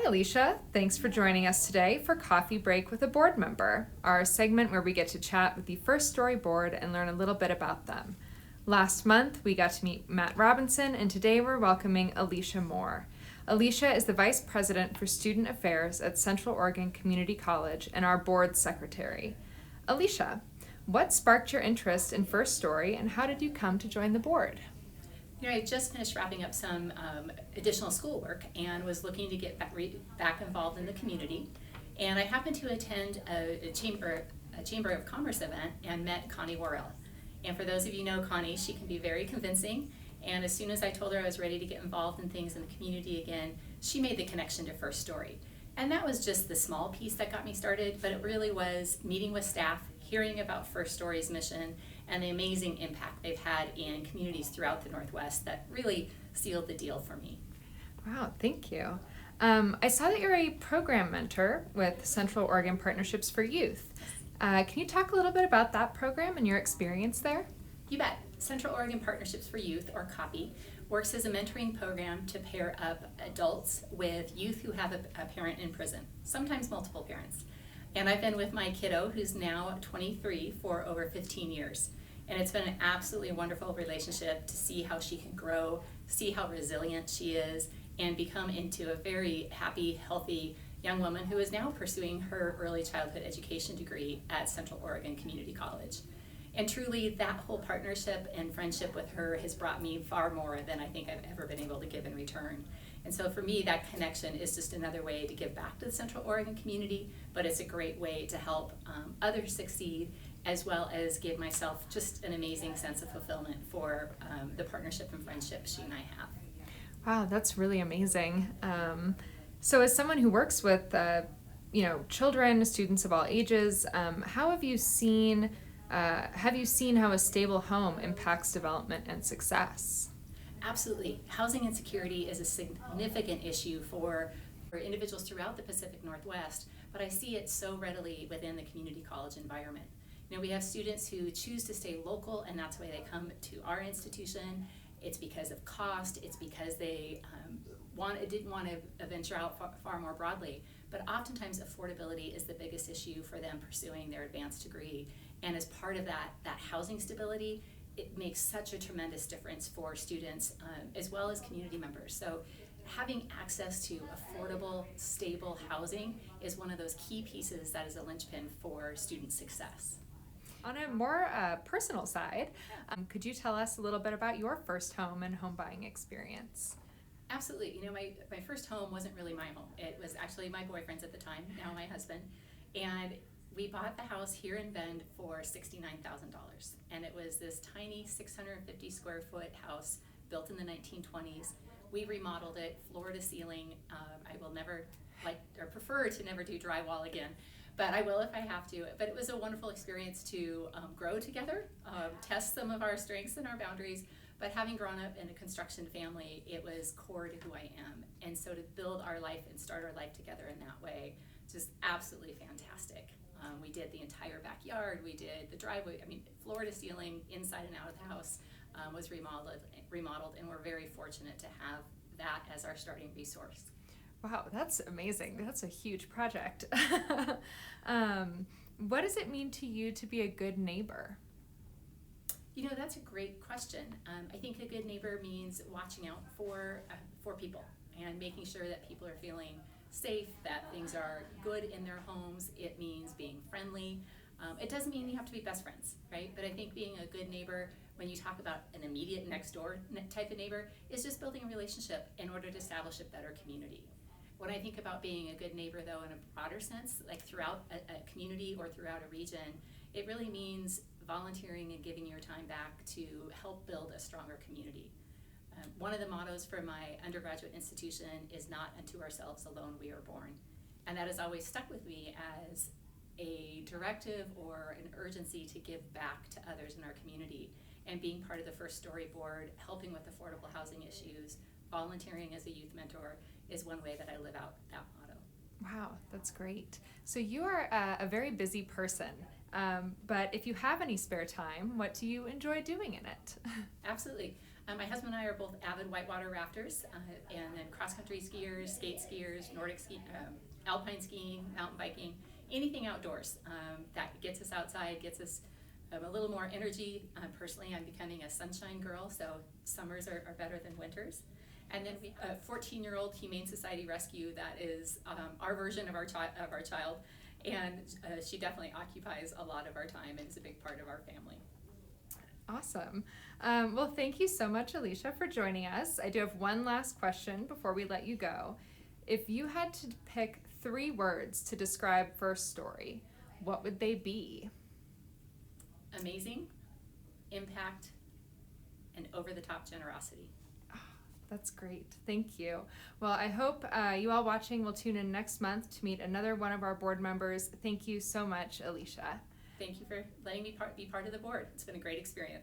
Hi, Alicia. Thanks for joining us today for Coffee Break with a Board Member, our segment where we get to chat with the First Story Board and learn a little bit about them. Last month, we got to meet Matt Robinson, and today we're welcoming Alicia Moore. Alicia is the Vice President for Student Affairs at Central Oregon Community College and our board secretary. Alicia, what sparked your interest in First Story, and how did you come to join the board? I just finished wrapping up some additional schoolwork and was looking to get back involved in the community. And I happened to attend a Chamber of Commerce event and met Connie Worrell. And for those of you who know Connie, she can be very convincing. And as soon as I told her I was ready to get involved in things in the community again, she made the connection to First Story. And that was just the small piece that got me started, but it really was meeting with staff, hearing about First Story's mission, and the amazing impact they've had in communities throughout the Northwest that really sealed the deal for me. Wow, thank you. I saw that you're a program mentor with Central Oregon Partnerships for Youth. Can you talk a little bit about that program and your experience there? You bet. Central Oregon Partnerships for Youth, or COPY, works as a mentoring program to pair up adults with youth who have a parent in prison, sometimes multiple parents. And I've been with my kiddo, who's now 23, for over 15 years. And it's been an absolutely wonderful relationship to see how she can grow, see how resilient she is, and become into a very happy, healthy young woman who is now pursuing her early childhood education degree at Central Oregon Community College. And truly, that whole partnership and friendship with her has brought me far more than I think I've ever been able to give in return. And so for me, that connection is just another way to give back to the Central Oregon community, but it's a great way to help others succeed, as well as give myself just an amazing sense of fulfillment for the partnership and friendship she and I have. Wow, that's really amazing. So as someone who works with children, students of all ages, how have you seen how a stable home impacts development and success? Absolutely. Housing insecurity is a significant issue for individuals throughout the Pacific Northwest, but I see it so readily within the community college environment. We have students who choose to stay local, and that's why they come to our institution. It's because of cost. It's because they didn't want to venture out far more broadly. But oftentimes, affordability is the biggest issue for them pursuing their advanced degree. And as part of that housing stability, it makes such a tremendous difference for students as well as community members. So having access to affordable, stable housing is one of those key pieces that is a linchpin for student success. On a more personal side, could you tell us a little bit about your first home and home buying experience? Absolutely. My first home wasn't really my home. It was actually my boyfriend's at the time, now my husband. And we bought the house here in Bend for $69,000. And it was this tiny 650 square foot house built in the 1920s. We remodeled it floor to ceiling. I will never prefer to never do drywall again, but I will if I have to. But it was a wonderful experience to grow together, test some of our strengths and our boundaries. But having grown up in a construction family, it was core to who I am. And so to build our life and start our life together in that way, just absolutely fantastic. We did the entire backyard, we did the driveway, floor to ceiling, inside and out of the house was remodeled, and we're very fortunate to have that as our starting resource. Wow, that's amazing. That's a huge project. What does it mean to you to be a good neighbor? That's a great question. I think a good neighbor means watching out for people and making sure that people are feeling safe, that things are good in their homes. It means being friendly. It doesn't mean you have to be best friends, right? But I think being a good neighbor, when you talk about an immediate next door type of neighbor, is just building a relationship in order to establish a better community. When I think about being a good neighbor, though, in a broader sense, like throughout a community or throughout a region, it really means volunteering and giving your time back to help build a stronger community. One of the mottos for my undergraduate institution is "Not unto ourselves alone we are born." And that has always stuck with me as a directive or an urgency to give back to others in our community. And being part of the First Story Board, helping with affordable housing issues, volunteering as a youth mentor is one way that I live out that motto. Wow, that's great. So you are a very busy person, but if you have any spare time, what do you enjoy doing in it? Absolutely. My husband and I are both avid whitewater rafters, and then cross-country skiers, skate skiers, alpine skiing, mountain biking, anything outdoors that gets us outside, gets us a little more energy. Personally, I'm becoming a sunshine girl, so summers are better than winters. And then we a 14-year-old Humane Society rescue that is our version of our child, and she definitely occupies a lot of our time and is a big part of our family. Awesome. Well, thank you so much, Alicia, for joining us. I do have one last question before we let you go. If you had to pick 3 words to describe First Story, what would they be? Amazing, impact, and over-the-top generosity. That's great. Thank you. Well, I hope you all watching will tune in next month to meet another one of our board members. Thank you so much, Alicia. Thank you for letting me be part of the board. It's been a great experience.